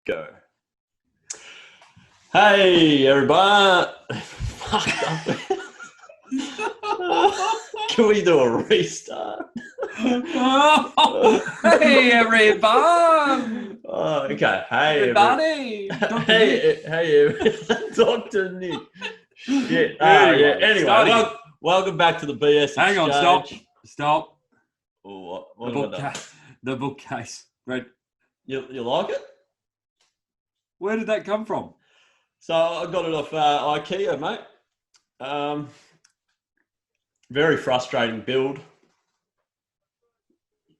Go. Hey, everybody. Can we do a restart? Hey, everybody. Okay. Hey, everybody. Hey, Dr. Nick. Shit. Anyway, welcome back to the BS Hang on, stop. Oh, what have I done? The bookcase. Right. You like it? Where did that come from? So I got it off IKEA, mate. Very frustrating build.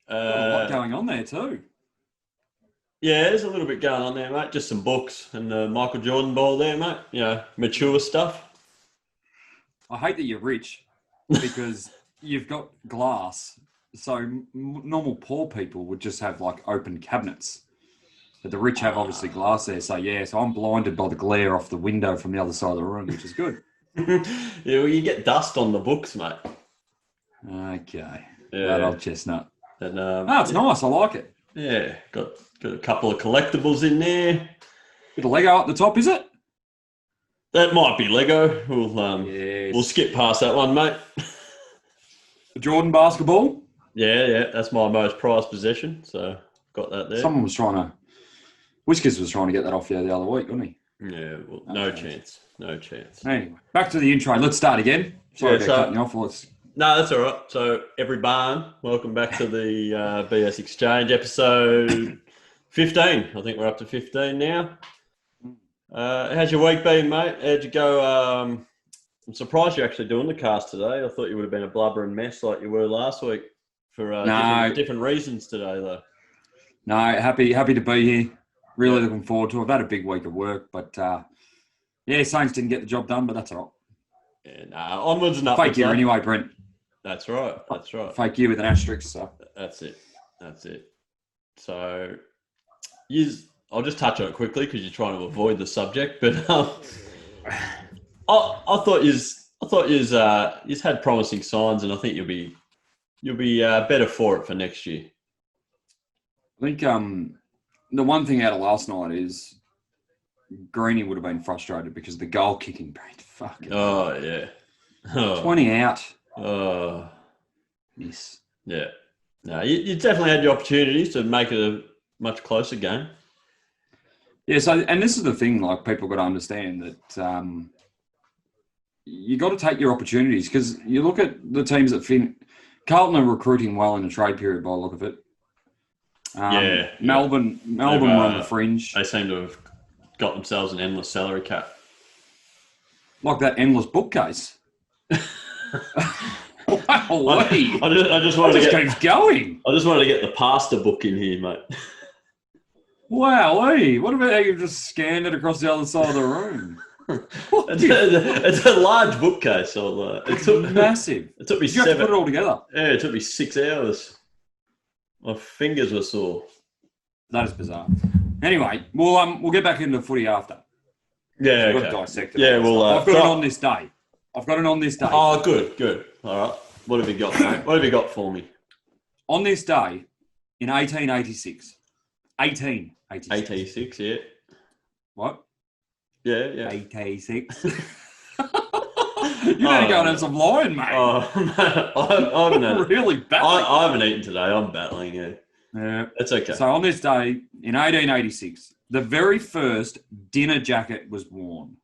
Got a lot going on there too. Yeah, there's a little bit going on there, mate. Just some books and the Michael Jordan ball there, mate. You know, mature stuff. I hate that you're rich because you've got glass. So normal poor people would just have like open cabinets. But the rich have obviously glass there. So yeah, so I'm blinded by the glare off the window from the other side of the room, which is good. Yeah, well, you get dust on the books, mate. Okay. Yeah. That old chestnut. And, it's nice. I like it. Yeah, got a couple of collectibles in there. Bit of Lego at the top, is it? That might be Lego. We'll skip past that one, mate. The Jordan basketball? Yeah, that's my most prized possession. So got that there. Someone was trying to... Whiskers was trying to get that off you the other week, wasn't he? Yeah, well, no chance. Anyway, back to the intro. Let's start again. Sorry about cutting you off. No, that's all right. So, everyone, welcome back to the BSxchange episode 15. I think we're up to 15 now. How's your week been, mate? How'd you go? I'm surprised you're actually doing the cast today. I thought you would have been a blubbering mess like you were last week for different reasons today, though. No, happy to be here. Really looking forward to it. I've had a big week of work, but Saints didn't get the job done, but that's all right. Yeah, onwards and upwards. Fake year anyway, Brent. That's right. Fake year with an asterisk. So. That's it. So, I'll just touch on it quickly because you're trying to avoid the subject. But I thought you've had promising signs, and I think you'll be better for it for next year. I think the one thing out of last night is Greeny would have been frustrated because the goal kicking brain. Fucking. Oh yeah. 20 out. Oh. Yes. Yeah. No, you definitely had your opportunities to make it a much closer game. Yeah, so, and this is the thing, like, people got to understand that you got to take your opportunities because you look at the teams that Carlton are recruiting well in the trade period by the look of it. Melbourne were on the fringe. They seem to have got themselves an endless salary cap. Like that endless bookcase. Wow, I just wanted to keeps going. I just wanted to get the pasta book in here, mate. Wow, what about how you've just scanned it across the other side of the room? It's a large bookcase. It's massive. It took me you have to put it all together. Yeah, it took me 6 hours. My fingers were sore. That is bizarre. Anyway, we'll get back into footy after. Yeah, we've got to dissect it. Yeah, I've got it on this day. Oh, good. All right. What have you got, mate? What have you got for me? On this day, in 1886. 1886. 86, yeah. What? Yeah. 86. You better go and have some line, mate. Oh, I haven't really battling. I haven't eaten today. I'm battling, yeah. Yeah. That's okay. So on this day, in 1886, the very first dinner jacket was worn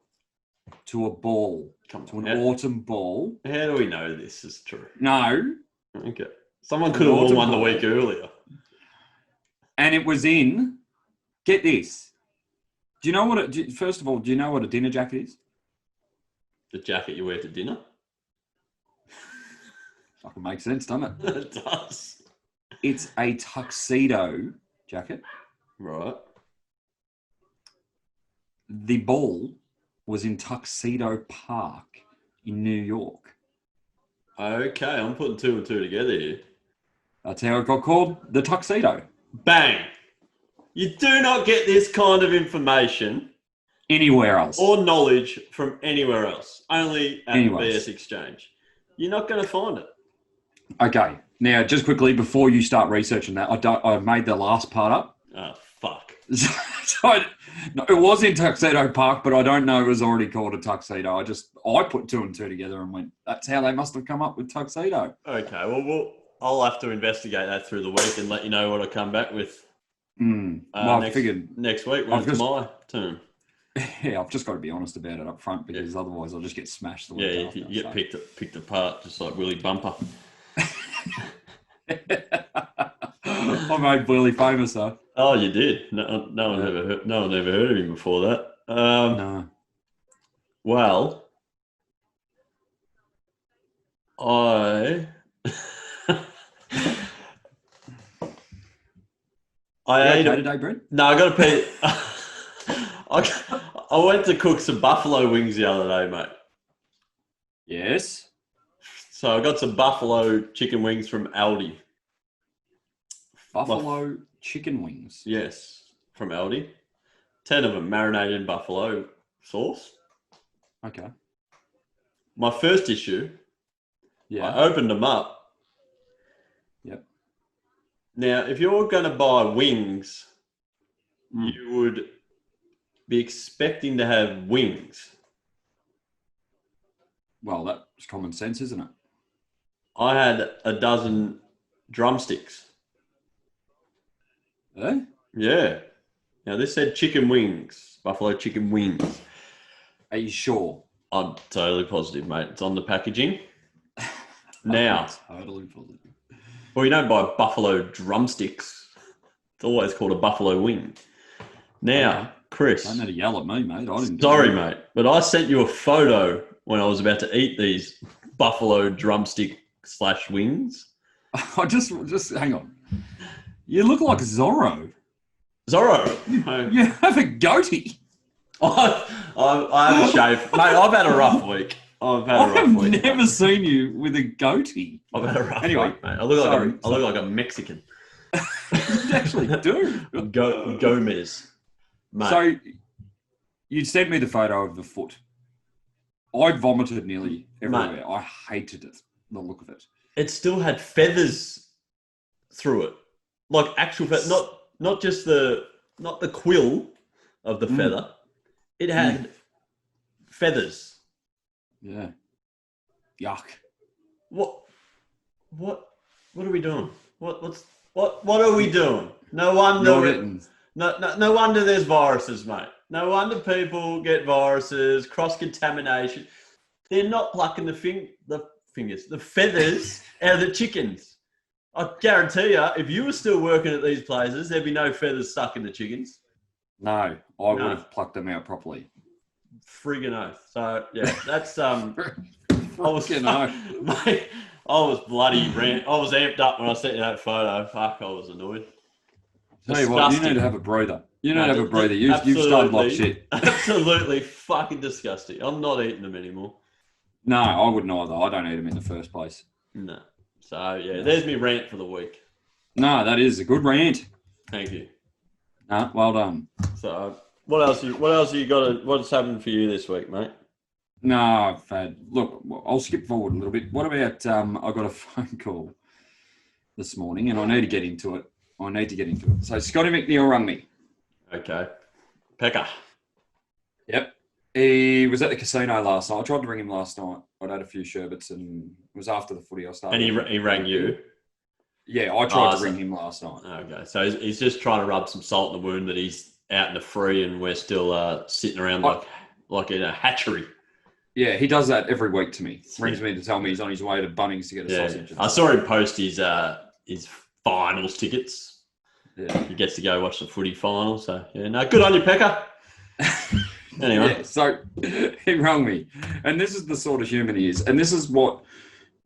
to a ball, an autumn ball. How do we know this is true? No. Okay. Someone could have worn one the week earlier. And it was in, get this. First of all, do you know what a dinner jacket is? The jacket you wear to dinner? Fucking makes sense, doesn't it? It does. It's a tuxedo jacket. Right. The ball was in Tuxedo Park in New York. Okay, I'm putting 2 and 2 together here. That's how it got called, the tuxedo. Bang! You do not get this kind of information anywhere else or knowledge from anywhere else. Only at the BSxchange. You're not going to find it. Okay. Now, just quickly before you start researching that, I made the last part up. Oh fuck! No, it was in Tuxedo Park, but I don't know it was already called a tuxedo. I put two and two together and went, that's how they must have come up with tuxedo. Okay, well, I'll have to investigate that through the week and let you know what I come back with. Well, I figured next week when it's my turn. Yeah, I've just got to be honest about it up front because otherwise I'll just get smashed the week after. You get picked apart just like Willy Bumper. I made Willy famous though. Oh, you did. No one ever heard of him before that. No. Well, I ate today, Brent? No, I got to pee. I went to cook some buffalo wings the other day, mate. Yes. So I got some buffalo chicken wings from Aldi. Buffalo chicken wings? Yes, from Aldi. 10 of them marinated in buffalo sauce. Okay. My first issue, yeah, I opened them up. Yep. Now, if you're going to buy wings, you would be expecting to have wings. Well, that's common sense, isn't it? I had a dozen drumsticks. Eh? Yeah. Now, this said chicken wings, buffalo chicken wings. Are you sure? I'm totally positive, mate. It's on the packaging. Now, totally positive. Well, you don't buy buffalo drumsticks. It's always called a buffalo wing. Now, Chris. Don't need to yell at me, mate. I didn't. Sorry, mate, but I sent you a photo when I was about to eat these buffalo drumstick / wings. I just hang on. You look like Zorro. Zorro? You have a goatee. I haven't shaved. Mate, I've had a rough week. I've never seen you with a goatee. I've had a rough week, mate. I look like a Mexican. You actually do. Gomez. Mate. So, you sent me the photo of the foot. I vomited nearly everywhere. Mate, I hated it, the look of it. It still had feathers through it. Like actual feathers. Not just the quill of the feather. It had feathers. Yeah. Yuck. What are we doing? What are we doing? No wonder no wonder there's viruses, mate. No wonder people get viruses, cross-contamination. They're not plucking the feathers out of the chickens. I guarantee you, if you were still working at these places, there'd be no feathers stuck in the chickens. No, I would have plucked them out properly. Friggin' oath. So yeah, that's Mate, I was bloody rant. I was amped up when I sent you that photo. Fuck, I was annoyed. Tell you what, you need to have a breather. You've started like shit. Absolutely fucking disgusting. I'm not eating them anymore. No, I wouldn't either. I don't eat them in the first place. No. So yeah, there's me rant for the week. No, that is a good rant. Thank you. Well done. So what else you got? What's happened for you this week, mate? No, I've had. Look, I'll skip forward a little bit. What about? I got a phone call this morning, and I need to get into it. So Scotty McNeil rang me. Okay. Pekka. Yep. He was at the casino last night. I tried to ring him last night. I'd had a few sherbets, and it was after the footy I started. And he rang you? Yeah, I tried to ring him last night. Okay, so he's just trying to rub some salt in the wound that he's out in the free and we're still sitting around like in a hatchery. Yeah, he does that every week to me. Rings me to tell me he's on his way to Bunnings to get a sausage. I saw him post his finals tickets. Yeah. He gets to go watch the footy final. So, yeah, no, good on you, Pekka. Anyway. Yeah, so he rang me. And this is the sort of human he is. And this is what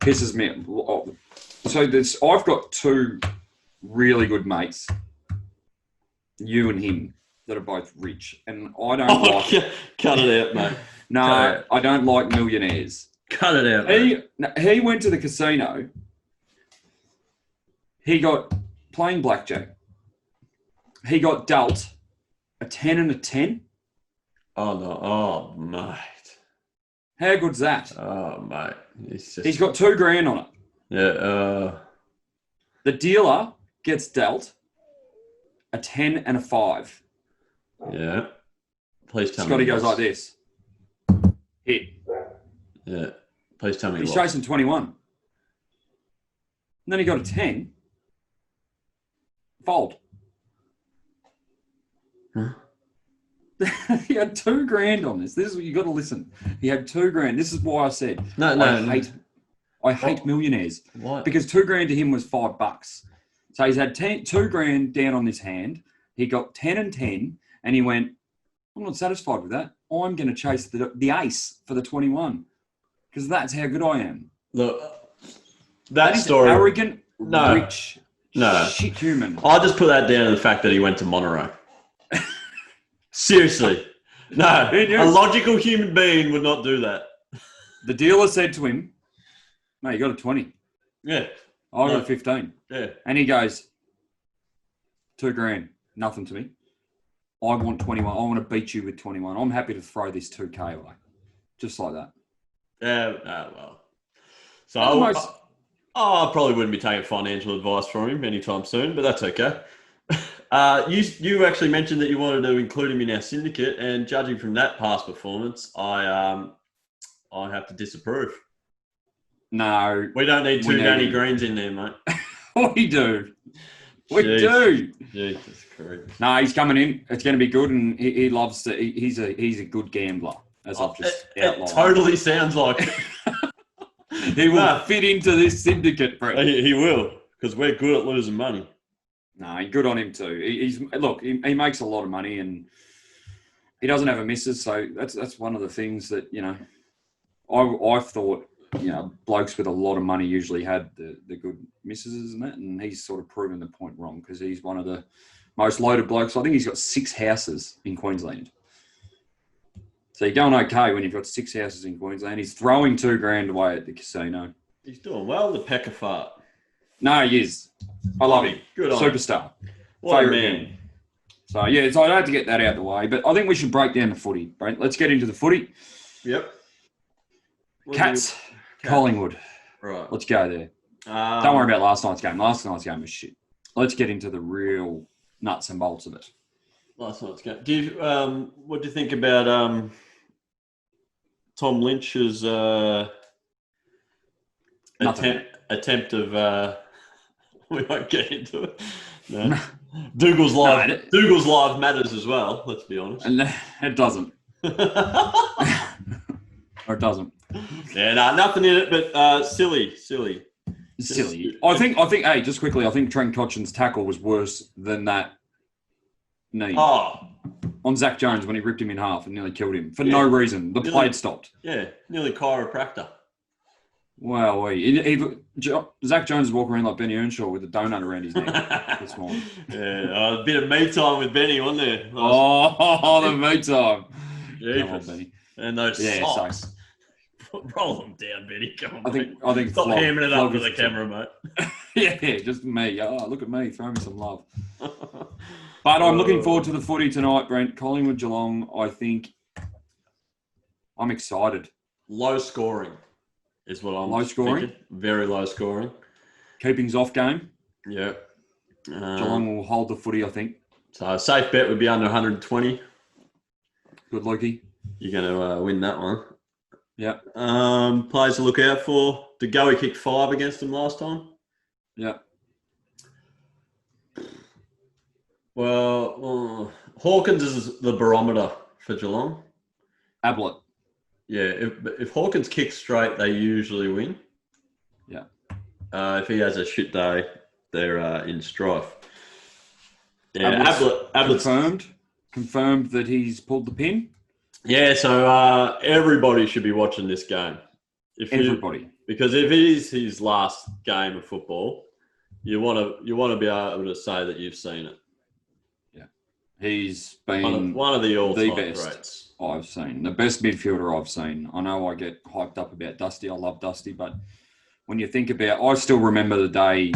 pisses me off. So I've got two really good mates, you and him, that are both rich. And I don't Cut it out, mate. No, I don't like millionaires. Cut it out. He went to the casino. He got playing blackjack. He got dealt a 10 and a 10. Oh, no. Oh, mate. How good's that? Oh, mate. He's got $2,000 on it. Yeah. The dealer gets dealt a 10 and a 5. Yeah. Please tell me. Scotty goes like this. Hit. Yeah. Please tell me. He's chasing 21. And then he got a 10. Fold. Huh? He had $2,000 on this. This is what you got to listen. He had $2,000. This is why I said I hate millionaires. Why? Because $2,000 to him was $5. So he's had $2,000 down on this hand. He got 10 and 10, and he went, I'm not satisfied with that. I'm going to chase the ace for the 21 because that's how good I am. Look, that story. Arrogant, rich, shit human. I'll just put that down to the fact that he went to Monterey. Seriously. No, a logical human being would not do that. The dealer said to him, mate, you got a 20. Yeah. I got a 15. Yeah. And he goes, $2,000, nothing to me. I want 21. I want to beat you with 21. I'm happy to throw this 2K away. Just like that. Yeah, well. So I probably wouldn't be taking financial advice from him anytime soon, but that's okay. You actually mentioned that you wanted to include him in our syndicate, and judging from that past performance, I have to disapprove. No. We don't need two Danny Greens in there, mate. We do. We do. Jesus Christ. No, he's coming in. It's going to be good, and he loves to. He's a good gambler, as I've just outlined. It totally sounds like it. He will fit into this syndicate, Brett. He will, because we're good at losing money. No, good on him too. He makes a lot of money, and he doesn't have a missus, so that's one of the things that I've thought. Blokes with a lot of money usually had the good missuses and that, and he's sort of proven the point wrong because he's one of the most loaded blokes. I think he's got 6 houses in Queensland. So you're going okay when you've got 6 houses in Queensland. He's throwing $2,000 away at the casino. He's doing well, the pecker fart. No, he is. I love him. Good on Superstar. What a man. So, yeah, so I had to get that out of the way. But I think we should break down the footy, Brent. Let's get into the footy. Yep. Cats. Collingwood. Right. Let's go there. Don't worry about last night's game. Last night's game was shit. Let's get into the real nuts and bolts of it. Last night's game. What do you think about Tom Lynch's attempt of... we won't get into it. No. Dougal's live matters as well, let's be honest. And it doesn't. Or it doesn't. Yeah, no, nothing in it, but silly. I think. Hey, just quickly, I think Trent Cotchin's tackle was worse than that knee on Zach Jones when he ripped him in half and nearly killed him for no reason. The play had stopped. Yeah, nearly chiropractor. Wow, Zach Jones is walking around like Benny Earnshaw with a donut around his neck this morning. Yeah, a bit of me time with Benny, wasn't there? The me time. Come on, Benny. And those socks. Roll them down, Benny. Come on, I think stop hammering it up with the camera, mate. Yeah, just me. Oh, look at me. Throw me some love. But I'm looking forward to the footy tonight, Brent. Collingwood Geelong, I think I'm excited. Low scoring is what I'm Low scoring? thinking. Very low scoring. Keeping's off game. Yeah. Geelong will hold the footy, I think. So a safe bet would be under 120. Good, Lukey. You're going to win that one. Yeah. Players to look out for. De Goey kicked 5 against them last time. Yeah. Well, Hawkins is the barometer for Geelong. Ablett. Yeah, if Hawkins kicks straight, they usually win. Yeah. If he has a shit day, they're in strife. Yeah, Ablett's confirmed that he's pulled the pin. Yeah, so everybody should be watching this game. Everybody. Because if it is his last game of football, you want to be able to say that you've seen it. Yeah. He's been one of the all-time best greats I've seen. The best midfielder I've seen. I know I get hyped up about Dusty. I love Dusty, but when you think about... I still remember the day,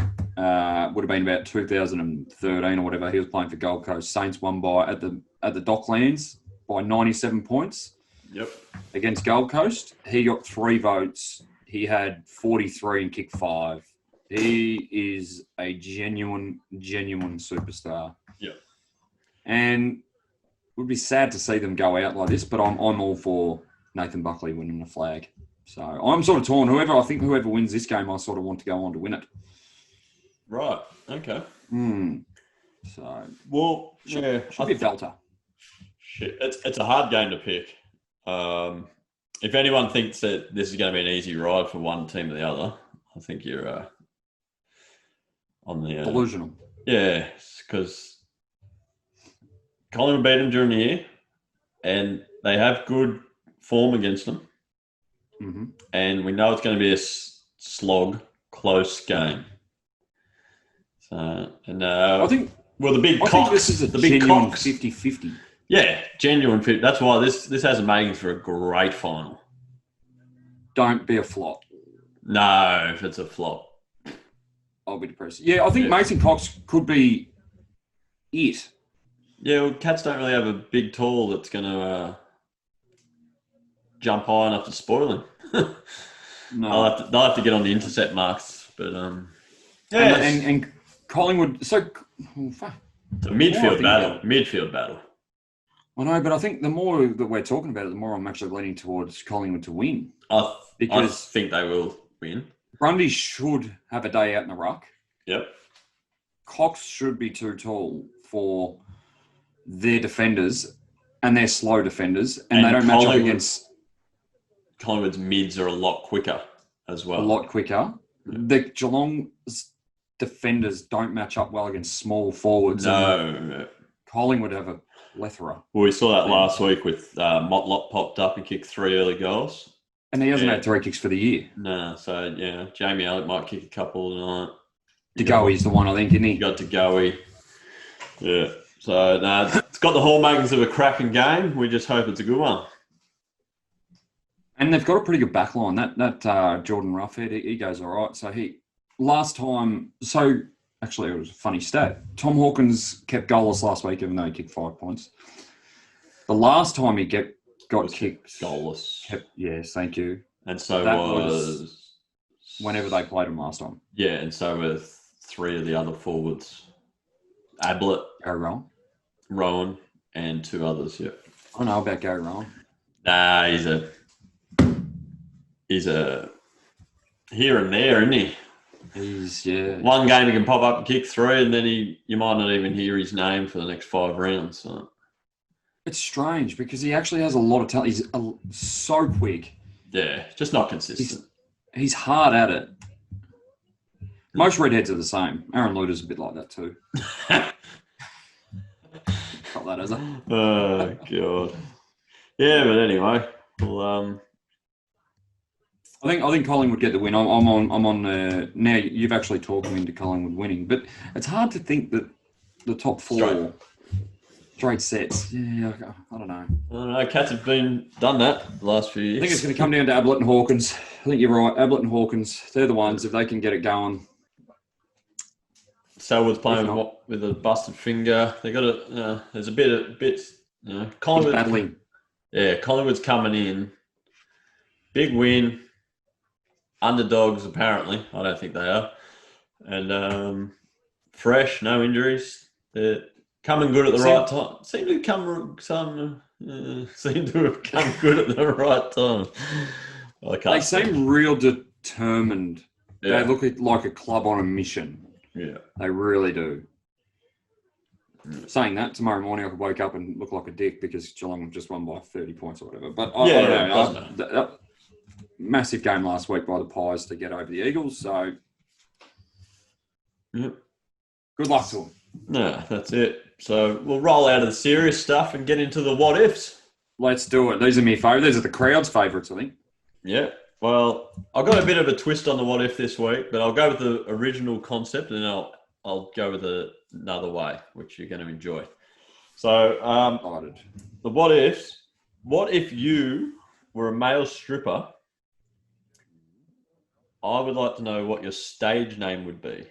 would have been about 2013 or whatever, he was playing for Gold Coast. Saints won at the Docklands by 97 points. Yep. Against Gold Coast. He got 3 votes. He had 43 and kicked 5. He is a genuine superstar. Yep. And would be sad to see them go out like this, but I'm all for Nathan Buckley winning the flag. So I'm sort of torn. Whoever wins this game, I sort of want to go on to win it. Right. Okay. So should be a belter. Shit, it's a hard game to pick. If anyone thinks that this is going to be an easy ride for one team or the other, I think you're on the delusional. Yeah, because Collingwood beat them during the year, and they have good form against them. Mm-hmm. And we know it's going to be a slog, close game. So, and I think this is the genuine 50-50. Yeah, genuine 50. That's why this has a making for a great final. Don't be a flop. No, if it's a flop, I'll be depressed. Yeah, I think Mason Cox could be it. Yeah, well, Cats don't really have a big tall that's going to jump high enough to spoil him. No, they'll have to get on the intercept marks, but and Collingwood. So it's a midfield battle. I know, but I think the more that we're talking about it, the more I'm actually leaning towards Collingwood to win. I think they will win. Grundy should have a day out in the ruck. Yep. Cox should be too tall for their defenders, and they're slow defenders, and they don't match up against... Collingwood's mids are a lot quicker as well. A lot quicker. The Geelong's defenders don't match up well against small forwards. No. Collingwood have a plethora. Well, we saw that last week with Motlop popped up and kicked 3 early goals. And he hasn't had 3 kicks for the year. No, so, Jamie Allett might kick a couple tonight. DeGoey's the one, I think, isn't he? You got DeGoey. Yeah. So, it's got the hallmarks of a cracking game. We just hope it's a good one. And they've got a pretty good back line. That Jordan Roughhead, he goes all right. So actually, it was a funny stat. Tom Hawkins kept goalless last week, even though he kicked 5 points. The last time he got kicked... Goalless. Yes, thank you. And so that was... Whenever they played him last time. Yeah, and so were 3 of the other forwards. Ablett. Gary Rowan, and 2 others, yeah. I don't know about Gary Rowan. Nah, he's a here and there, isn't he? One game he can pop up and kick 3, and then you might not even hear his name for the next 5 rounds. So. It's strange because he actually has a lot of talent. He's so quick. Yeah, just not consistent. He's hard at it. Most redheads are the same. Aaron Luder's a bit like that too. Got that as a... Oh God. Yeah, but anyway, well, I think Collingwood get the win. I'm on. Now you've actually talked me into Collingwood winning, but it's hard to think that the top 4 straight sets. Yeah, I don't know. Cats have done that the last few years. I think it's going to come down to Ablett and Hawkins. I think you're right. Ablett and Hawkins, they're the ones if they can get it going. Selwood's playing with a busted finger. They got a. There's a bit. Collingwood battling. Yeah, Collingwood's coming in. Big win. Underdogs, apparently. I don't think they are. And fresh, no injuries. They're coming good at the right time. Seem to have come good at the right time. They seem real determined. Yeah. They look like a club on a mission. Yeah. They really do. Saying that, tomorrow morning I could wake up and look like a dick because Geelong just won by 30 points or whatever. But I don't know. Massive game last week by the Pies to get over the Eagles. So, good luck to them. No, that's it. So we'll roll out of the serious stuff and get into the what ifs. Let's do it. These are my favourites. These are the crowd's favourites, I think. Yeah. Well, I've got a bit of a twist on the what if this week, but I'll go with the original concept and then I'll go with another way, which you're going to enjoy. So, the what ifs. What if you were a male stripper? I would like to know what your stage name would be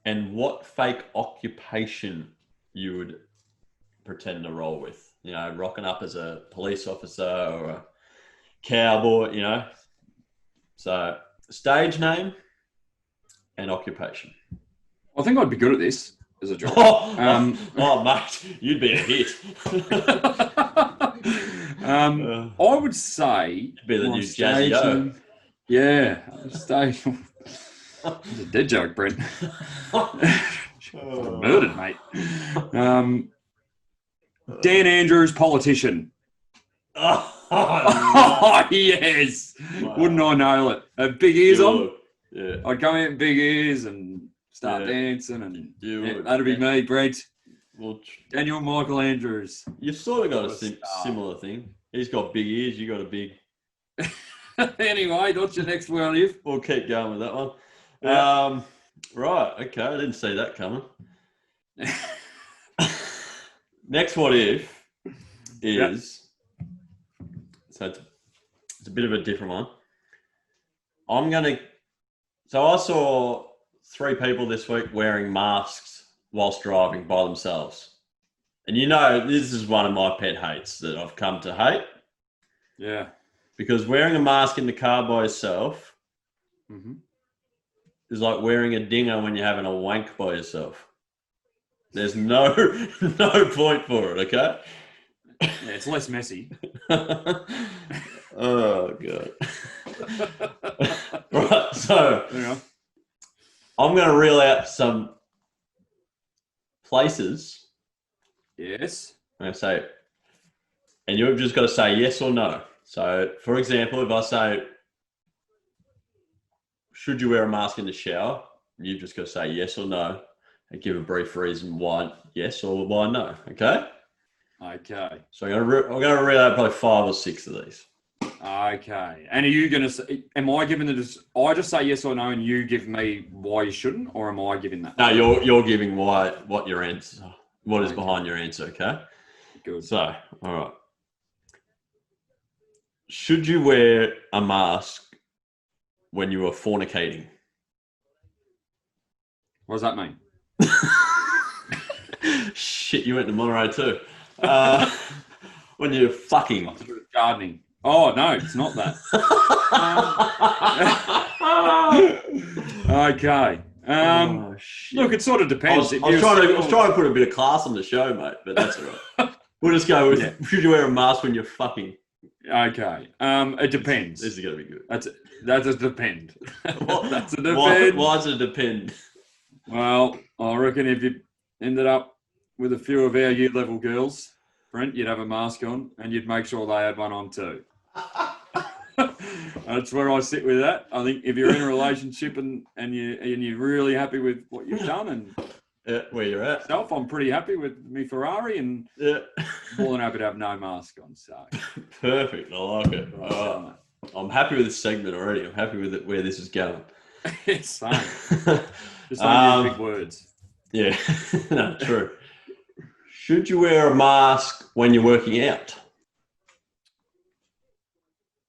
and what fake occupation you would pretend to roll with. Rocking up as a police officer or a cowboy, So, stage name and occupation. I think I'd be good at this. as a job. Mate, you'd be a hit. I would say be the we're new on Jazzy O. Yeah, station. It's a dead joke, Brent. Murdered, mate. Dan Andrews, politician. Oh, yes. Wow. Wouldn't I nail it? Have big ears on? Yeah. I'd come out in big ears and start dancing, and that'd be me, Brent. Well, Daniel Michael Andrews. You've sort of got a similar thing. He's got big ears, you got a big... Anyway, what's your next what if? We'll keep going with that one. Yeah. Right, okay, I didn't see that coming. Next what if is... So it's a bit of a different one. So I saw 3 people this week wearing masks whilst driving by themselves. And this is one of my pet hates that I've come to hate. Yeah. Because wearing a mask in the car by yourself is like wearing a dinger when you're having a wank by yourself. There's no point for it, okay? Yeah, it's less messy. Oh, God. Right, so I'm going to reel out some places. Yes. I'm going to say, and you've just got to say yes or no. So, for example, if I say, should you wear a mask in the shower? You've just got to say yes or no and give a brief reason why yes or why no, okay? Okay. So I'm going to reel out probably 5 or 6 of these. Okay. And are you going to say, am I giving I just say yes or no and you give me why you shouldn't, or am I giving that? No, you're giving what your answer, what is behind your answer, okay? Good. So, all right. Should you wear a mask when you are fornicating? What does that mean? Shit, you went to Monterey too. When you're fucking. Gardening. Oh, no, it's not that. Okay. Look, it sort of depends. I was trying to put a bit of class on the show, mate, but that's all right. We'll just go with, should you wear a mask when you're fucking? Okay. It depends. This is going to be good. That's a depend. That's a depend. Why does it depend? Well, I reckon if you ended up with a few of our year level girls, Brent, you'd have a mask on and you'd make sure they had one on too. That's where I sit with that. I think if you're in a relationship and you're really happy with what you've done and where you're at, self, I'm pretty happy with me Ferrari and more than happy to have no mask on. So perfect, I like it. I'm happy with this segment already. I'm happy with where this is going. Same. Just don't use big words. Yeah, no, true. Should you wear a mask when you're working out?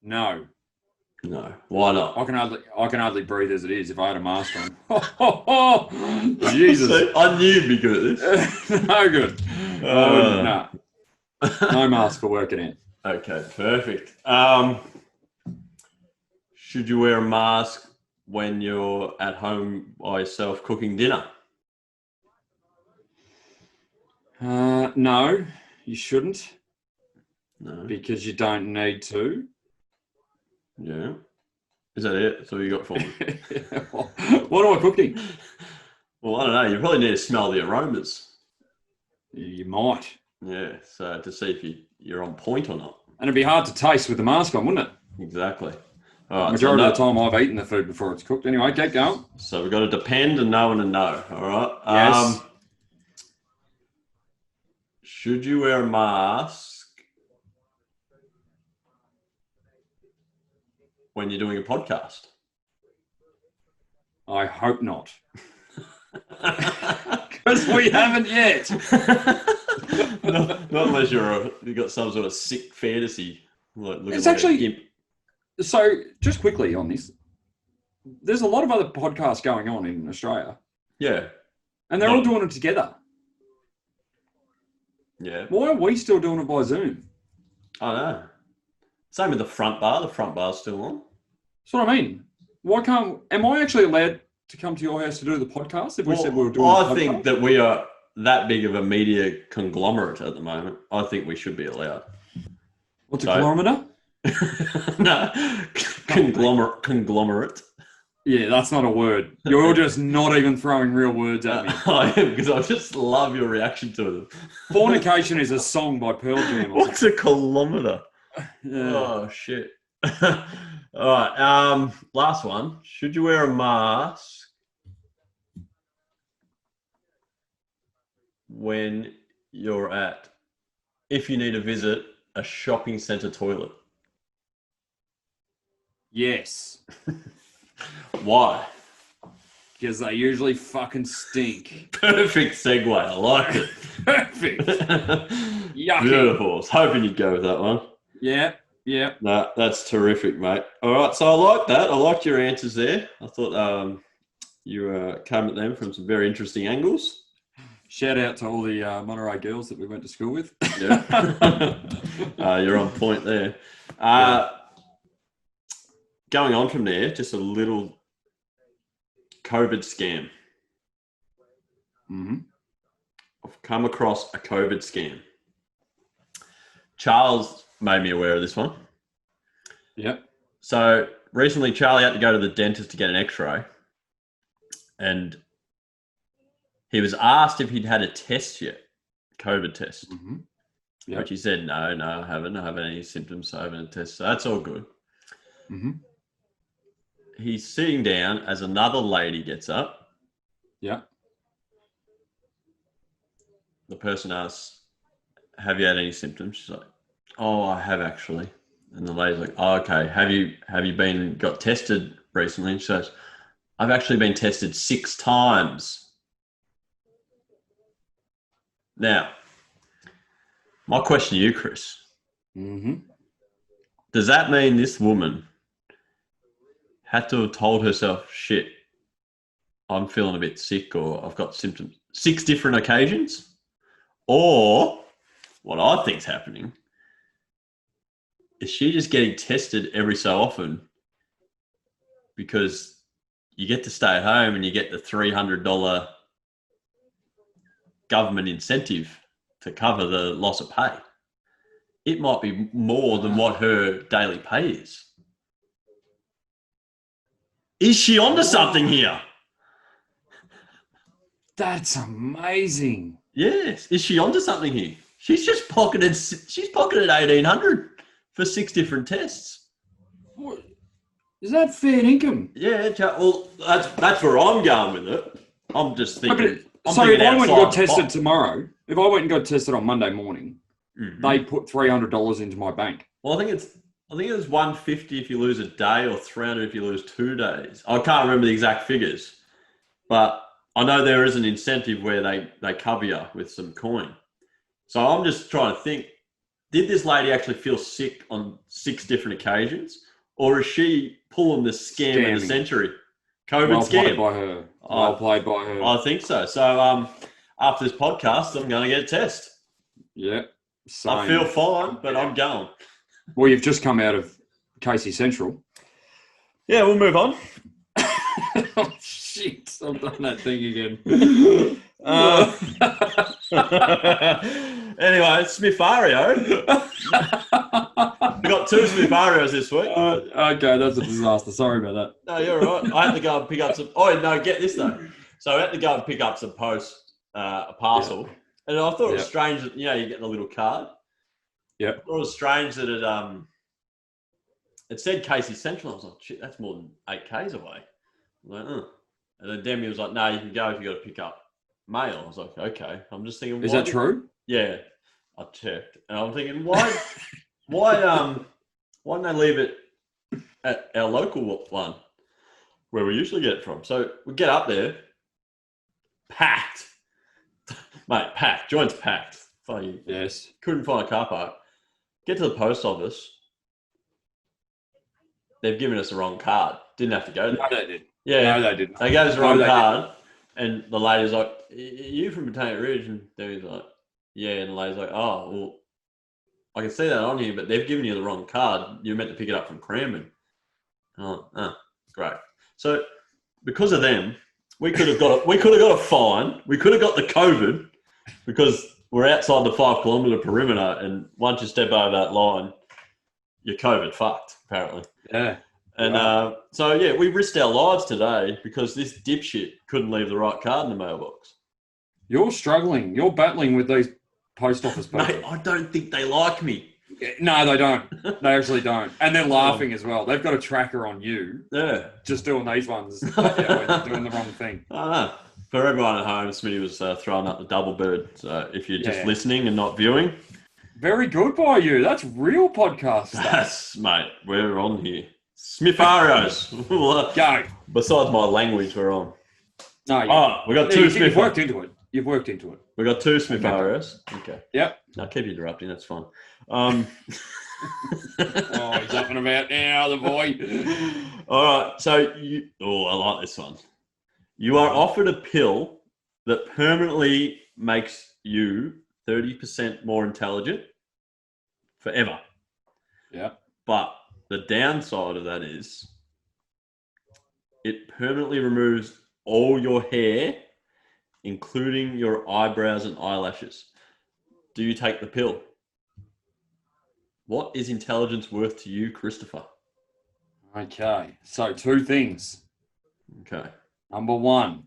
No. No. Why not? I can hardly breathe as it is if I had a mask on. Jesus. See, I knew you'd be good at this. No good. No. No mask for working out. Okay, perfect. Should you wear a mask when you're at home by yourself cooking dinner? No, you shouldn't. No. Because you don't need to. Yeah. Is that it? That's all you got for me? What am I cooking? Well, I don't know. You probably need to smell the aromas. You might. Yeah, so to see if you're on point or not. And it'd be hard to taste with the mask on, wouldn't it? Exactly. All right, Majority of the time I've eaten the food before it's cooked. Anyway, keep going. So we've got a depend, a no, and a no. All right? Yes. Should you wear a mask when you're doing a podcast? I hope not. Because we haven't yet. not unless you've got some sort of sick fantasy. It's actually... So, just quickly on this, there's a lot of other podcasts going on in Australia. Yeah. And they're all doing it together. Yeah. Why are we still doing it by Zoom? I know. Same with the front bar. The front bar's still on. That's what I mean. Am I actually allowed to come to your house to do the podcast if we Well, said we were doing I the podcast? think that we are that big of a media conglomerate at the moment. I think we should be allowed. What's a kilometre? No, conglomerate. Yeah, that's not a word. You're just not even throwing real words at me. I am, because I just love your reaction to them. Fornication is a song by Pearl Jam. What's a kilometre? Yeah. Oh, shit. All right. Last one. Should you wear a mask when if you need to visit a shopping centre toilet? Yes. Why? Because they usually fucking stink. Perfect segue. I like it. Perfect. Yucky. Beautiful. I was hoping you'd go with that one. Yeah. No, that's terrific, mate. All right, so I like that. I liked your answers there. I thought you came at them from some very interesting angles. Shout out to all the Monterey girls that we went to school with. Yeah. You're on point there. Going on from there, just a little COVID scam. Mm-hmm. I've come across a COVID scam. Charles made me aware of this one. Yep. So recently, Charlie had to go to the dentist to get an x-ray. And he was asked if he'd had a test yet, COVID test. Mm-hmm. Yep. Which he said, no, I haven't any symptoms, so I haven't had a test. So that's all good. Mm-hmm. He's sitting down as another lady gets up. Yeah. The person asks, have you had any symptoms? She's like, oh, I have actually. And the lady's like, oh, okay. Have you got tested recently? And she says, I've actually been tested 6 times. Now, my question to you, Chris. Mm-hmm. Does that mean this woman had to have told herself, shit, I'm feeling a bit sick or I've got symptoms 6 different occasions? Or what I think's happening is she just getting tested every so often because you get to stay at home and you get the $300 government incentive to cover the loss of pay. It might be more than what her daily pay is. Is she onto something here? That's amazing. Yes. Is she onto something here? She's pocketed 1,800 for 6 different tests. What? Is that fair income? Yeah. Well, that's where I'm going with it. I'm just thinking. So if I went and got tested tomorrow, if I went and got tested on Monday morning, they put $300 into my bank. Well, I think it's $150 if you lose a day or $300 if you lose 2 days. I can't remember the exact figures, but I know there is an incentive where they cover you with some coin. So I'm just trying to think, did this lady actually feel sick on 6 different occasions? Or is she pulling the scam of the century? COVID scam. Well played by her. I think so. So after this podcast, I'm going to get a test. Yeah. Same. I feel fine, but I'm going. Well, you've just come out of Casey Central. Yeah, we'll move on. Oh, shit. I've done that thing again. Anyway, Smithario. We got 2 Smitharios this week. Okay, that's a disaster. Sorry about that. No, you're all right. I had to go and pick up some... Oh, no, get this, though. So I had to go and pick up some a parcel. Yeah. And I thought it was strange that, you get the little card. Yeah. I thought it was strange that it said Casey Central. I was like, shit, that's more than 8 Ks away. I was like, And then Demi was like, no, you can go if you got to pick up mail. I was like, okay. I'm just thinking, is that true? Yeah, I checked, and I'm thinking, why didn't they leave it at our local one where we usually get it from? So we get up there, packed, mate, packed. Joint's packed. Funny. Yes. Couldn't find a car park. Get to the post office. They've given us the wrong card. Didn't have to go there. No, they did. Yeah. No, they didn't. They gave us the wrong card. And the lady's like, are you from Botanic Ridge? And Debbie's like, yeah. And the lady's like, oh, well, I can see that on here, but they've given you the wrong card. You're meant to pick it up from Cranbourne. Oh, great. So because of them, we could have got a fine. We could have got the COVID because we're outside the 5 kilometre perimeter, and once you step over that line, you're COVID fucked, apparently. Yeah. And Wow. so, yeah, we risked our lives today because this dipshit couldn't leave the right card in the mailbox. You're struggling. You're battling with these post office people. Mate, I don't think they like me. No, they don't. They actually don't. And they're laughing as well. They've got a tracker on you. Yeah. Just doing these ones when you're doing the wrong thing. I don't know. For everyone at home, Smitty was throwing up the double bird. So if you're just listening and not viewing. Very good by you. That's real podcast stuff. That's, mate, we're on here. Smitharios. Go. Besides my language, we're on. No, we got two You've worked into it. You've worked into it. We got 2 Smitharios. Okay. Yep. No, keep interrupting. That's fine. Oh, he's up and about now, the boy. All right. So I like this one. You are offered a pill that permanently makes you 30% more intelligent forever. Yeah. But the downside of that is it permanently removes all your hair, including your eyebrows and eyelashes. Do you take the pill? What is intelligence worth to you, Christopher? Okay. So 2 things. Okay. Number 1,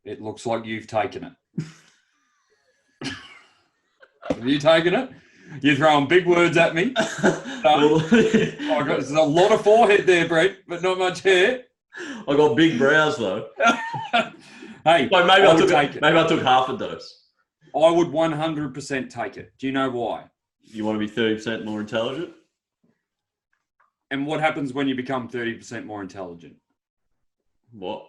it looks like you've taken it. Have you taken it? You're throwing big words at me. There's a lot of forehead there, Brett, but not much hair. I got big brows though. Hey, Like maybe I took half a dose. I would 100% take it. Do you know why? You want to be 30% more intelligent? And what happens when you become 30% more intelligent? What?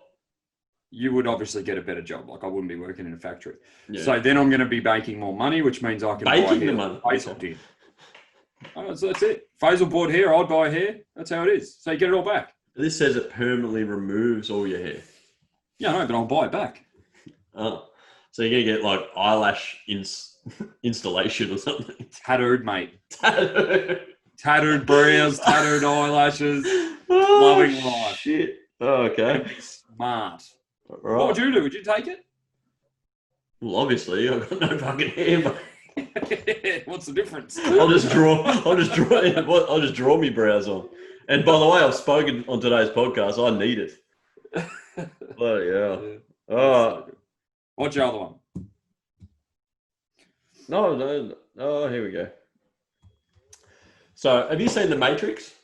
You would obviously get a better job. Like I wouldn't be working in a factory. Yeah. So then I'm going to be making more money, which means I can buy Baking hair. the money. Faisal did. Oh, so that's it. Faisal bought hair, I'd buy hair. That's how it is. So you get it all back. This says it permanently removes all your hair. Yeah, no, but I'll buy it back. Oh. So you're going to get like eyelash installation or something. Tattooed, mate. Tattooed. Tattooed brows, tattooed eyelashes. Loving life. Shit. Oh, okay. Smart. Right. What would you do? Would you take it? Well, obviously, I've got no fucking hair, mate. What's the difference? I'll just draw me brows on. And by the way, I've spoken on today's podcast. I need it. Bloody hell. Yeah. Oh, What's your other one? no. Oh, here we go. So, have you seen The Matrix?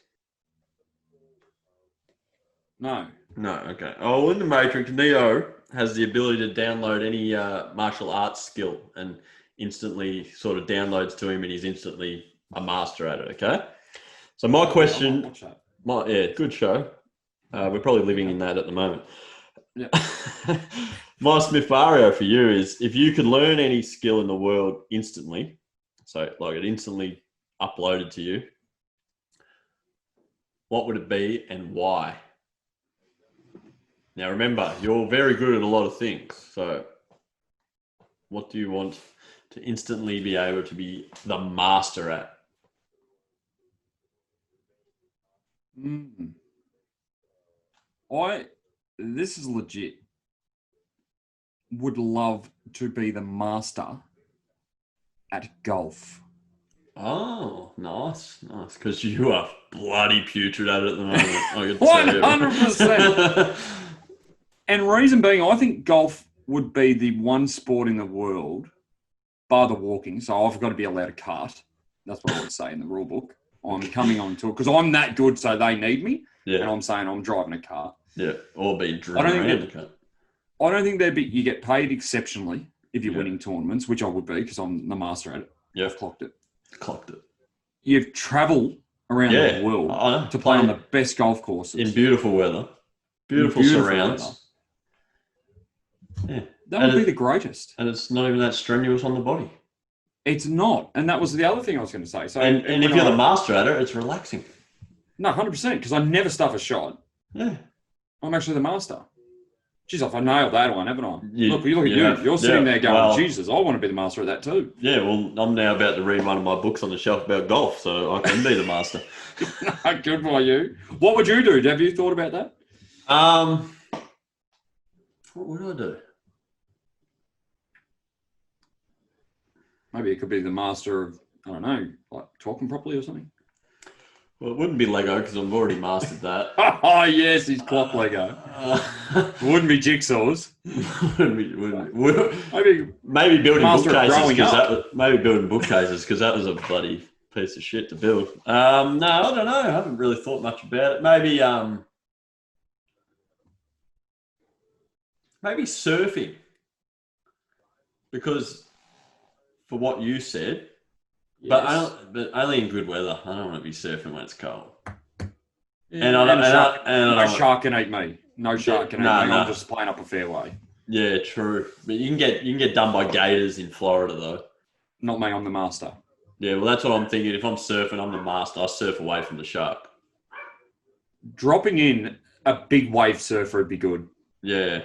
No. No, okay. Oh, well, in The Matrix, Neo has the ability to download any martial arts skill and instantly sort of downloads to him and he's instantly a master at it, okay? So my question... Watch that. good show. We're probably living in that at the moment. Yeah. My Smithvario for you is if you could learn any skill in the world instantly, so like it instantly uploaded to you, what would it be and why? Now remember, you're very good at a lot of things. So what do you want to instantly be able to be the master at? This is legit. Would love to be the master at golf. Oh, nice. Because you are bloody putrid at it at the moment. 100%. And reason being, I think golf would be the one sport in the world, bar the walking. So I've got to be allowed a cart. That's what I would say in the rule book. I'm coming on tour because I'm that good, so they need me. Yeah. And I'm saying I'm driving a car. Yeah, or being driven around the car. I don't think you get paid exceptionally if you're winning tournaments, which I would be because I'm the master at it. Yeah. I've clocked it. You travel around the world to play on the best golf courses. In beautiful weather. Beautiful surrounds. Weather. Yeah. That would be the greatest. And it's not even that strenuous on the body. It's not. And that was the other thing I was going to say. So, and if you're the master at it, it's relaxing. No, 100%, because I never stuff a shot. Yeah. I'm actually the master. Jeez, I nailed that one, haven't I? Look at you. Yeah. You're sitting there going, Jesus, I want to be the master of that too. Yeah, well, I'm now about to read one of my books on the shelf about golf, so I can be the master. Good for you. What would you do? Have you thought about that? What would I do? Maybe it could be the master of, I don't know, like talking properly or something. Well, it wouldn't be Lego because I've already mastered that. Oh, yes, he's clock Lego. It wouldn't be jigsaws. Maybe building master of bookcases growing up. because that was a bloody piece of shit to build. No, I don't know. I haven't really thought much about it. Maybe surfing, because for what you said, Yes. but only in good weather. I don't want to be surfing when it's cold. Yeah, no shark can eat me. No shark can eat me. I'm just playing up a fairway. Yeah, true. But you can get done by gators in Florida though. Not me. I'm the master. Yeah, well, that's what I'm thinking. If I'm surfing, I'm the master. I surf away from the shark. Dropping in a big wave surfer would be good. Yeah.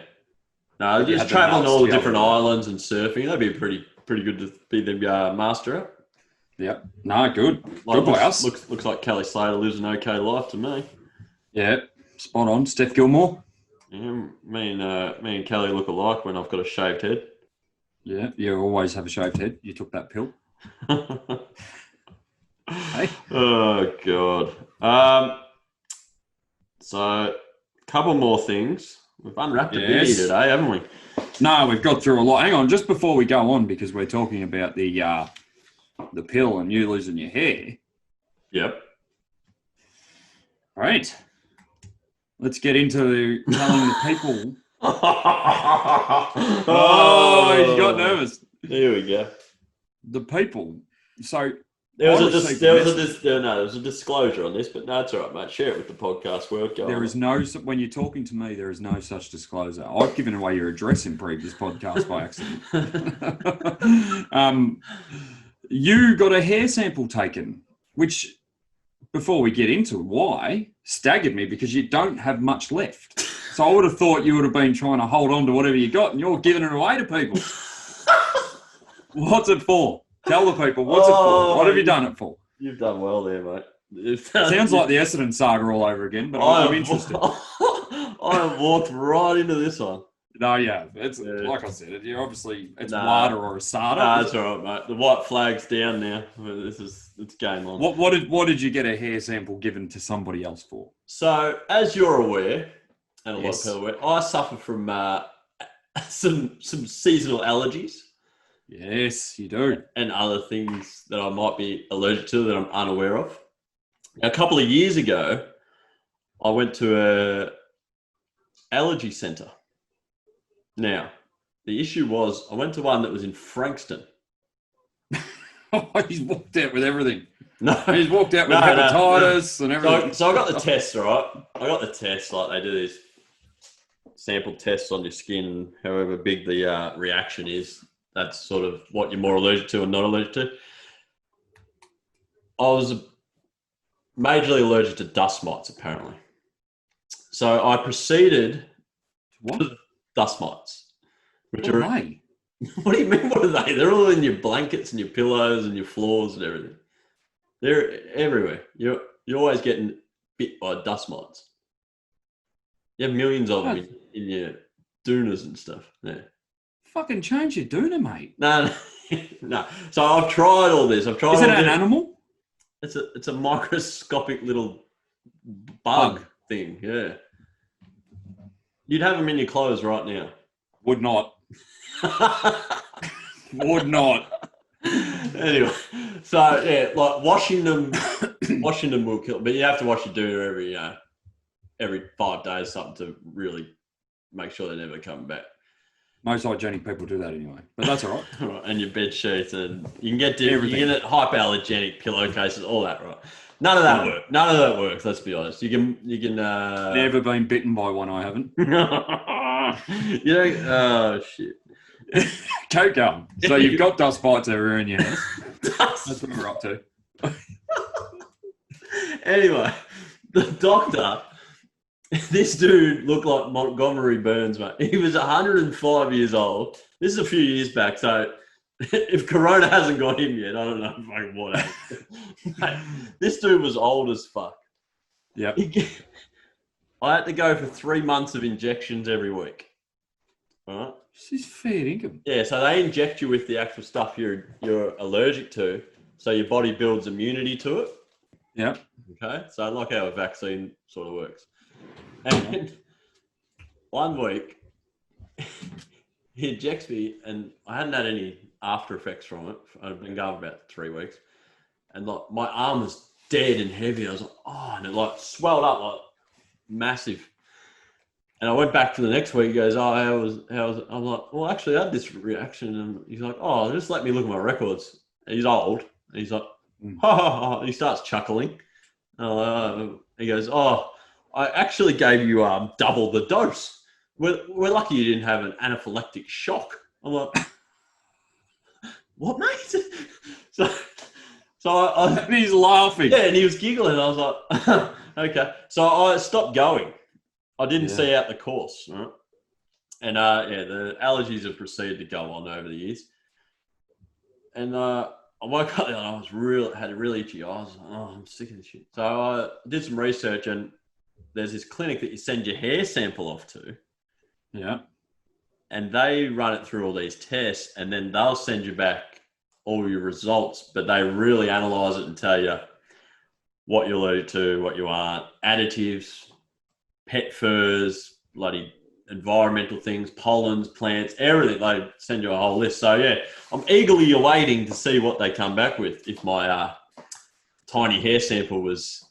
No, just traveling all the different islands and surfing. That'd be pretty good to be the master. Yep. No, good. Like, good by us. Looks like Kelly Slater lives an okay life to me. Yeah, spot on. Steph Gilmore. Yeah, me and Kelly look alike when I've got a shaved head. Yeah, you always have a shaved head. You took that pill. Hey. Oh God. So a couple more things. We've unwrapped a bit here today, haven't we? No, we've got through a lot. Hang on, just before we go on, because we're talking about the pill and you losing your hair. Yep. All right. Let's get into telling the people. Oh, he got nervous. There we go. The people. So there was a disclosure on this, but no, it's all right, mate. Share it with the podcast world. When you're talking to me, there is no such disclosure. I've given away your address in previous podcasts by accident. You got a hair sample taken, which, before we get into why, staggered me because you don't have much left. So I would have thought you would have been trying to hold on to whatever you got and you're giving it away to people. What's it for? Tell the people, what's it for? What have you done it for? You've done well there, mate. Sounds like the Essendon saga all over again, but I'm interested. I have walked right into this one. No, yeah. It's like I said, it's WADA or ASADA. Nah, that's all right, mate. The white flag's down now. It's game on. What did you get a hair sample given to somebody else for? So, as you're aware, and a lot of people are aware, I suffer from some seasonal allergies. Yes, you do. And other things that I might be allergic to that I'm unaware of. Now, a couple of years ago, I went to a allergy centre. Now, the issue was I went to one that was in Frankston. He's walked out with everything. No, he's walked out with hepatitis and everything. So I got the test, right? I got the test. Like, they do these sample tests on your skin, however big the reaction is. That's sort of what you're more allergic to and not allergic to. I was majorly allergic to dust mites, apparently. So I proceeded to dust mites. What are they? What do you mean, what are they? They're all in your blankets and your pillows and your floors and everything. They're everywhere. You're always getting bit by dust mites. You have millions of them in your doonas and stuff. Yeah. Fucking change your doona, mate. No. So I've tried all this. Is it an animal? It's a microscopic little bug thing. Yeah. You'd have them in your clothes right now. Would not. Would not. Anyway, so yeah, like washing them will kill. But you have to wash your doona every 5 days, something to really make sure they never come back. Most hygienic people do that anyway, but that's all right. And your bed sheets, and you can get hypoallergenic pillowcases, all that, right? None of that works. None of that works. Let's be honest. You can. Never been bitten by one. I haven't. Oh shit. Keep going. So you've got dust bites everywhere in your house. That's what we're up to. Anyway, the doctor. This dude looked like Montgomery Burns, mate. He was 105 years old. This is a few years back, so if Corona hasn't got him yet, I don't know fucking what happened. Mate, this dude was old as fuck. Yeah. I had to go for 3 months of injections every week. All right. This is fair income. Yeah, so they inject you with the actual stuff you're allergic to, so your body builds immunity to it. Yeah. Okay, so like how a vaccine sort of works. And 1 week, he injects me, and I hadn't had any after effects from it. I'd been going about 3 weeks, and like my arm was dead and heavy. I was like, oh, and it like swelled up like massive. And I went back for the next week. He goes, oh, how was it? I'm like, well, actually, I had this reaction. And he's like, oh, just let me look at my records. And he's old. And he's like, ha, ha, ha. He starts chuckling. He goes, oh, I actually gave you double the dose. We're lucky you didn't have an anaphylactic shock. I'm like, what, mate? So And he's laughing. Yeah, and he was giggling. I was like, okay. So I stopped going. I didn't see out the course, right? And the allergies have proceeded to go on over the years. And I woke up and I had a really itchy eye. I was like, oh, I'm sick of this shit. So I did some research, and there's this clinic that you send your hair sample off to. Yeah. And they run it through all these tests, and then they'll send you back all your results, but they really analyze it and tell you what you're allergic to, what you aren't, additives, pet furs, bloody environmental things, pollens, plants, everything. They send you a whole list. So yeah, I'm eagerly awaiting to see what they come back with, if my tiny hair sample was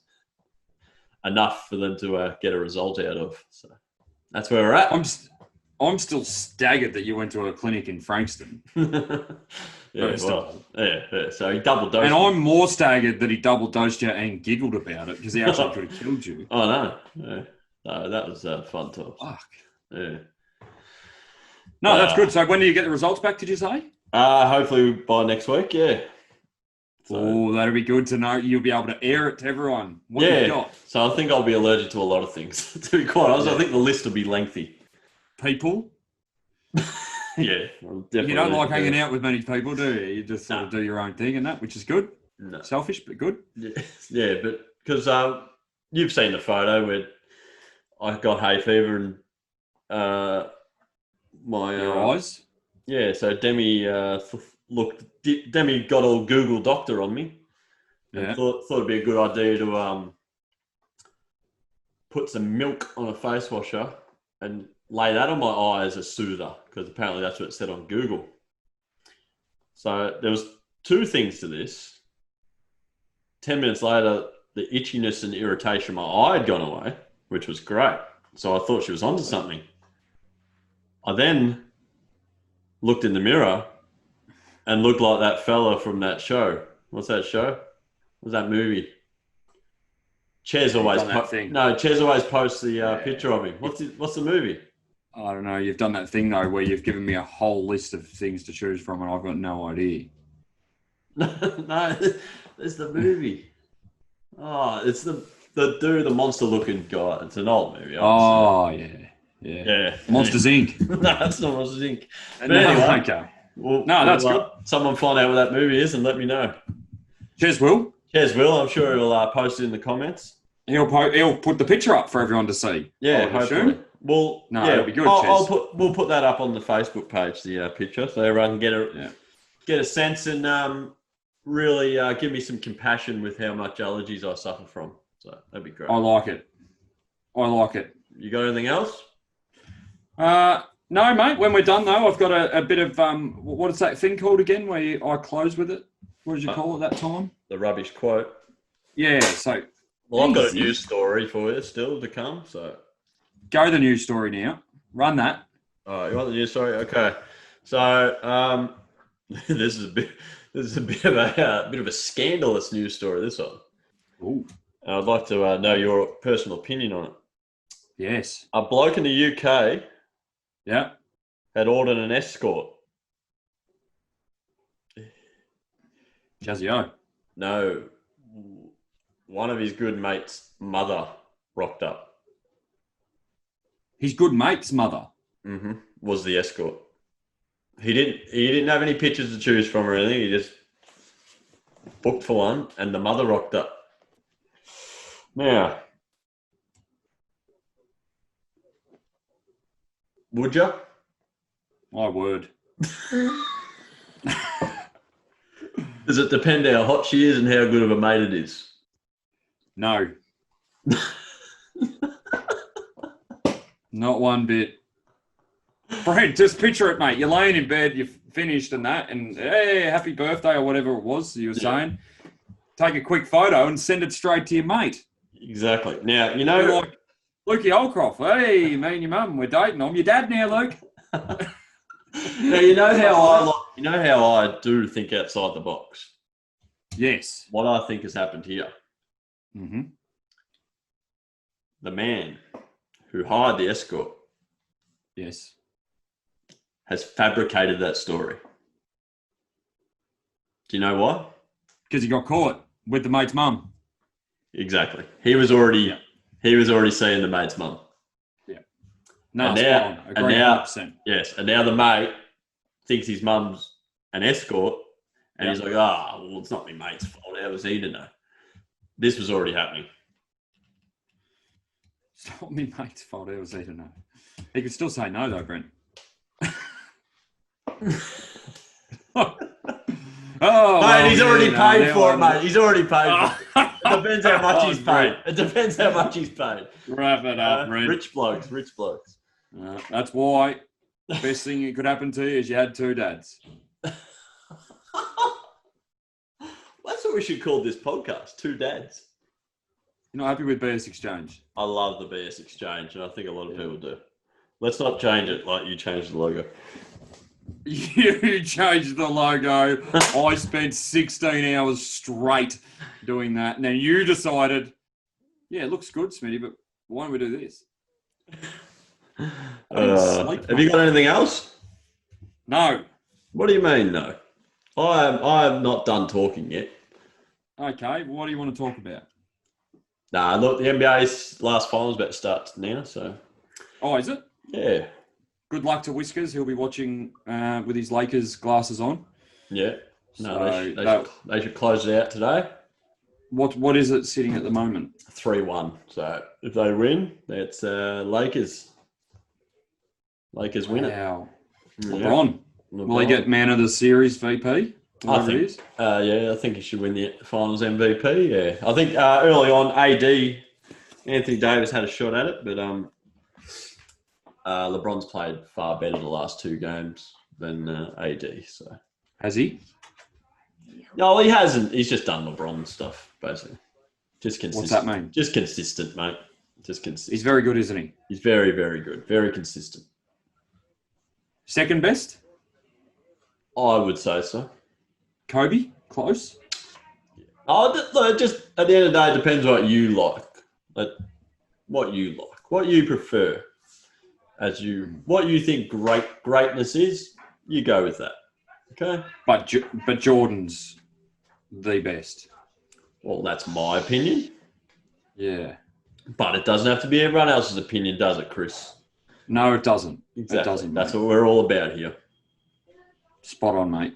enough for them to get a result out of. So that's where we're at. I'm still staggered that you went to a clinic in Frankston. Yeah. So he double dosed. And I'm more staggered that he double dosed you and giggled about it, because he actually could have killed you. Oh no. Yeah. No, that was fun talk. Fuck. Yeah. No, that's good. So when do you get the results back, did you say? Hopefully by next week, yeah. So, that'll be good to know. You'll be able to air it to everyone. What you've got. So I think I'll be allergic to a lot of things, to be quite honest. I think the list will be lengthy. People? Yeah. You don't like hanging out with many people, do you? You just sort of do your own thing and that, which is good. No. Selfish, but good. Yeah, but because you've seen the photo where I got hay fever and your eyes? Yeah, so Demi Demi got all Google Doctor on me. And thought it'd be a good idea to put some milk on a face washer and lay that on my eye as a soother, because apparently that's what it said on Google. So there was 2 things to this. 10 minutes later, the itchiness and irritation in my eye had gone away, which was great. So I thought she was onto something. I then looked in the mirror and looked like that fella from that show. What's that show? What's that movie? Ches always posts the picture of him. What's the movie? I don't know. You've done that thing though, where you've given me a whole list of things to choose from, and I've got no idea. No, there's the movie. Oh, it's the monster-looking guy. It's an old movie. Obviously. Yeah. Monsters Inc. No, it's not Monsters Inc. But no, anyway, okay. That's good. Someone find out what that movie is and let me know. Cheers, Will. I'm sure he'll post it in the comments. He'll put the picture up for everyone to see. Yeah, hopefully. Well, it'll be good. We'll put that up on the Facebook page, the picture, so everyone can get a sense and really give me some compassion with how much allergies I suffer from. So that'd be great. I like it. You got anything else? No, mate. When we're done, though, I've got a bit of what is that thing called again? Where I close with it? What did you call it that time? The rubbish quote. Yeah. So, I've got a news story for you still to come. So, go the news story now. Run that. Oh, you want the news story? Okay. So, this is a bit of a scandalous news story. This one. Ooh. I'd like to know your personal opinion on it. Yes. A bloke in the UK. Yeah. Had ordered an escort. Jazzy-o. No. One of his good mates' mother rocked up. His good mate's mother? Mm-hmm. Was the escort. He didn't have any pictures to choose from or anything. He just booked for one, and the mother rocked up. Now, Would you? My word. Does it depend how hot she is and how good of a mate it is? No. Not one bit. Brent, just picture it, mate. You're laying in bed, you've finished and that, and hey, happy birthday or whatever it was you were saying. Take a quick photo and send it straight to your mate. Exactly. Now, you You're know... like, Lukey Holcroft, hey, me and your mum, we're dating. I'm your dad now, Luke. Now, you know how I do think outside the box? Yes. What I think has happened here. Mm-hmm. The man who hired the escort Yes. has fabricated that story. Do you know why? Because he got caught with the mate's mum. Exactly. He was already seeing the mate's mum. Yeah. No, and spot on. Agree 100%. Yes, and now the mate thinks his mum's an escort, and he's like, well, it's not my mate's fault. How was he to know? This was already happening. It's not my mate's fault. How was he to know? He could still say no, though, Brent. Mate, he's already paid for it, mate. He's already paid for it. It depends how much he's paid. It depends how much he's paid. Wrap it up, Brent. Rich blokes. That's why the best thing that could happen to you is you had two dads. That's what we should call this podcast, Two Dads. You're not happy with BSxchange? I love the BSxchange, and I think a lot of people do. Let's not change it like you changed the logo. You changed the logo. I spent 16 hours straight doing that. Now you decided, it looks good, Smitty, but why don't we do this? Have you got anything else? No. What do you mean, no? I am not done talking yet. Okay, what do you want to talk about? Nah, look, the NBA's last final is about to start now, so... Oh, is it? Yeah. Good luck to Whiskers. He'll be watching with his Lakers glasses on. Yeah. No, they should close it out today. What is it sitting at the moment? 3-1. So if they win, that's Lakers. Lakers win it. Wow. Yeah. LeBron. Will he get man of the series VP? I think. I think he should win the finals MVP. Yeah. I think early on, Anthony Davis had a shot at it, but LeBron's played far better the last two games than AD. So has he? No, he hasn't. He's just done LeBron stuff, basically. Just consistent. What's that mean? Just consistent, mate. Just consistent. He's very good, isn't he? He's very, very good. Very consistent. Second best? I would say so. Kobe? Close? Oh, just at the end of the day, it depends what you like. What you like. What you prefer. What you think greatness is, you go with that. Okay? But Jordan's the best. Well, that's my opinion. Yeah. But it doesn't have to be everyone else's opinion, does it, Chris? No, it doesn't. Exactly. It doesn't. That's what we're all about here. Spot on, mate.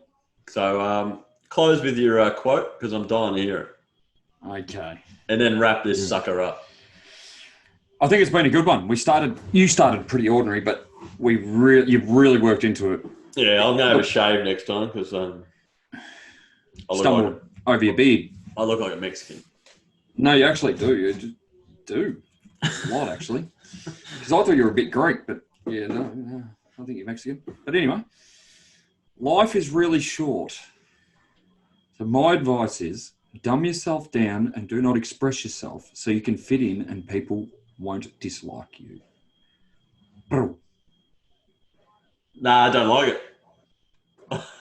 So close with your quote, because I'm dying to hear it. Okay. And then wrap this sucker up. I think it's been a good one. You started pretty ordinary, but you've really worked into it. Yeah, I'm going to have a shave next time because stumbled over your beard. I look like a Mexican. No, you actually do. You just do. A lot, actually. Because I thought you were a bit Greek, but yeah, no, I think you're Mexican. But anyway, life is really short. So my advice is dumb yourself down and do not express yourself so you can fit in and people won't dislike you. Bro. Nah, I don't like it.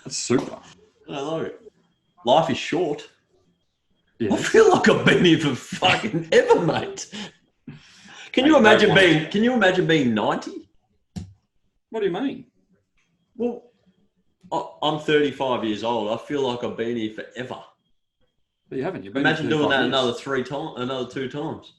That's super. I don't like it. Life is short. Yes. I feel like I've been here for fucking ever, mate. Can you imagine being 90? What do you mean? Well, I'm 35 years old. I feel like I've been here forever. But you haven't. You've been Imagine doing that years. another 2 times.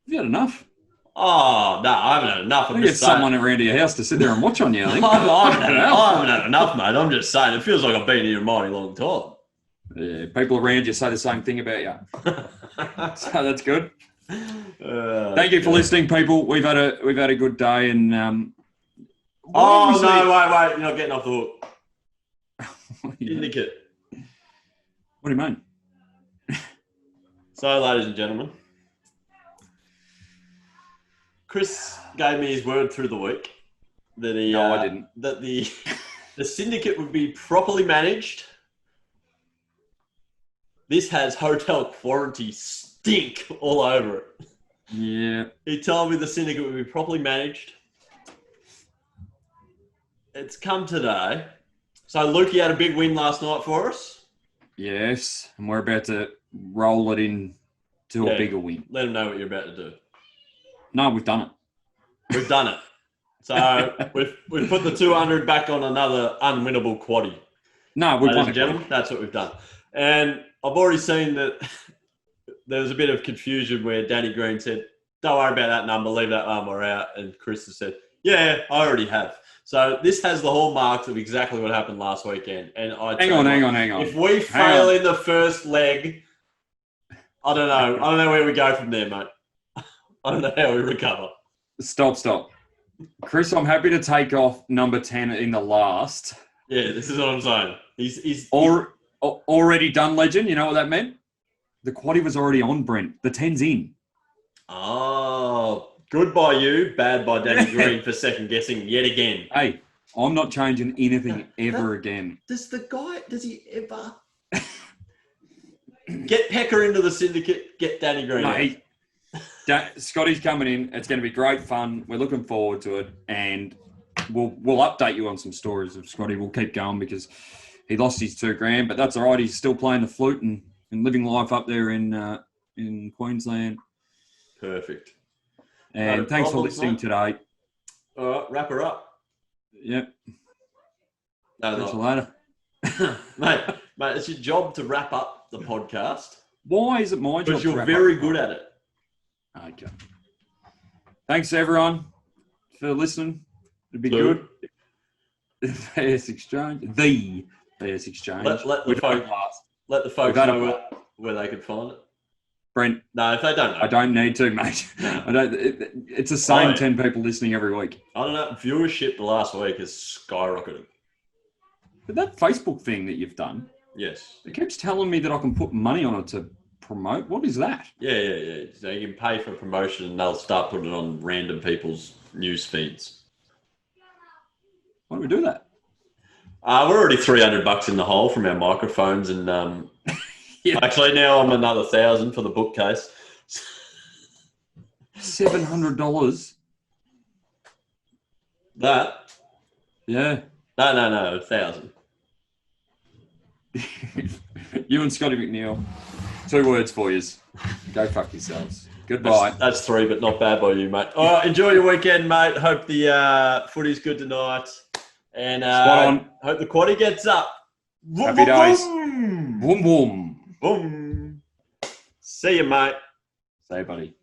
You had enough. Oh, no, I haven't had enough. You get someone around to your house to sit there and watch on you, I think. I haven't had enough, mate. I'm just saying, it feels like I've been here a mighty long time. Yeah, people around you say the same thing about you. So that's good. Thank you for listening, people. We've had a good day, and Wait! You're not getting off the hook. Syndicate. What do you mean? So, ladies and gentlemen, Chris gave me his word through the week that I didn't. That the syndicate would be properly managed. This has hotel quarantine stink all over it. Yeah. He told me the syndicate would be properly managed. It's come today. So Lukey had a big win last night for us. Yes, and we're about to roll it in to a bigger win. Let him know what you're about to do. No, we've done it. We've done it. So we've put the 200 back on another unwinnable quaddie. No, we've won, gentlemen. That's what we've done. And I've already seen that there was a bit of confusion where Danny Green said, "Don't worry about that number, leave that number out." And Chris has said, "Yeah, I already have." So this has the hallmarks of exactly what happened last weekend. And hang on. If we fail in the first leg, I don't know. I don't know where we go from there, mate. I don't know how we recover. Stop. Chris, I'm happy to take off number 10 in the last. Yeah, this is what I'm saying. He's already done, legend. You know what that meant? The quaddie was already on, Brent. The 10's in. Oh, good by you, bad by Danny Green for second guessing yet again. Hey, I'm not changing anything ever again. Does he ever get Pecker into the syndicate, get Danny Green? No, Scotty's coming in. It's going to be great fun. We're looking forward to it, and we'll update you on some stories of Scotty. We'll keep going because he lost his $2,000, but that's all right. He's still playing the flute and living life up there in Queensland. Perfect. And thanks for listening today. All right, wrap her up. Yep. No, see you later. mate, it's your job to wrap up the podcast. Why is it my job? Because you're very good at it. Okay. Thanks, everyone, for listening. It'd be good. TheBSxchange. TheBSxchange. Let the folks know where they could find it. Brent. No, if they don't know. I don't need to, mate. No. It's the same 10 people listening every week. I don't know. Viewership the last week has skyrocketed. But that Facebook thing that you've done. Yes. It keeps telling me that I can put money on it to promote. What is that? Yeah. So you can pay for promotion and they'll start putting it on random people's news feeds. Why do we do that? We're already $300 in the hole from our microphones and yeah. Actually now I'm another 1,000 for the bookcase. $700. That? Yeah. No, 1,000. You and Scotty McNeil. 2 words for yous. Go fuck yourselves. Goodbye. That's 3, but not bad by you, mate. All right, enjoy your weekend, mate. Hope the footy's good tonight. And spot on. Hope the quaddie gets up. Happy days. Boom, boom. Boom. See you, mate. See you, buddy.